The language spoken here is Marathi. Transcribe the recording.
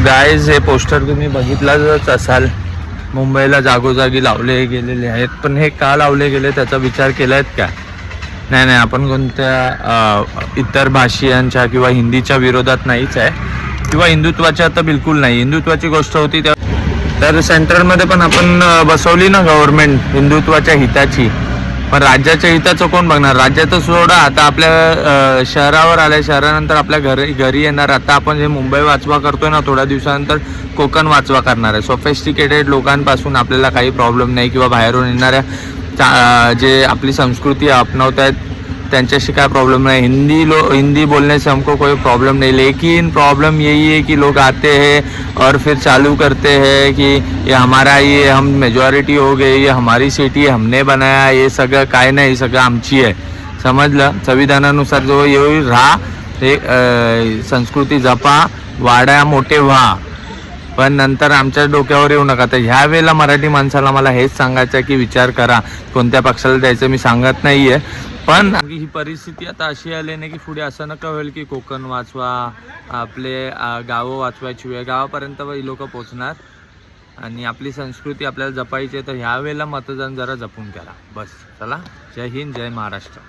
गाईज, हे पोस्टर तुम्ही बघितलाच असाल, मुंबईला जागोजागी लावले गेलेले आहेत. पण हे का लावले गेले त्याचा विचार केलायत का? नाही, आपण कोणत्या इतर भाषीयांच्या किंवा हिंदीच्या विरोधात नाहीच आहे, किंवा हिंदुत्वाच्या तर बिलकुल नाही. हिंदुत्वाची गोष्ट होती तर सेंट्रलमध्ये पण आपण बसवली ना गव्हर्नमेंट हिंदुत्वाच्या हिताची. पण राज्याच्या हिताचं कोण बघणार? राज्याचं सोडा, आता आपल्या शहरावर आल्या, शहरानंतर आपल्या घरी येणार. आता आपण जे मुंबई वाचवा करतोय ना, थोड्या दिवसानंतर कोकण वाचवा करणार आहे. सोफिस्टिकेटेड लोकांपासून आपल्याला काही प्रॉब्लेम नाही, किंवा बाहेरून येणाऱ्या जे आपली संस्कृती अपनावत आहेत त्यांच्याशी काय प्रॉब्लम नहीं. हिंदी बोलने से हमको कोई प्रॉब्लम नहीं, लेकिन प्रॉब्लम यही है कि लोग आते हैं और फिर चालू करते हैं कि ये हमारा, ये हम मेजॉरिटी हो गए, ये हमारी सिटी हमने बनाया, ये सगळं काय नाही, सगळं आमची आहे. समजलं? संविधानानुसार जो येईल राहा, ते संस्कृती जपा, वाड्या मोठे व्हा, पण नंतर आमच्या डोक्यावर येऊ नका. तर ह्या वेळेला मराठी माणसाला मला हेच सांगायचं आहे की विचार करा, कोणत्या पक्षाला द्यायचं मी सांगत नाही आहे. पण ही परिस्थिती आता अशी आली नाही की पुढे असं नका होईल की कोकण वाचवा, आपले गावं वाचवायची वेळ, गावापर्यंत ही लोक पोचणार. आणि आपली संस्कृती आपल्याला जपायची आहे, तर ह्या वेळेला मतदान जरा जपून करा बस. चला, जय हिंद, जय महाराष्ट्र.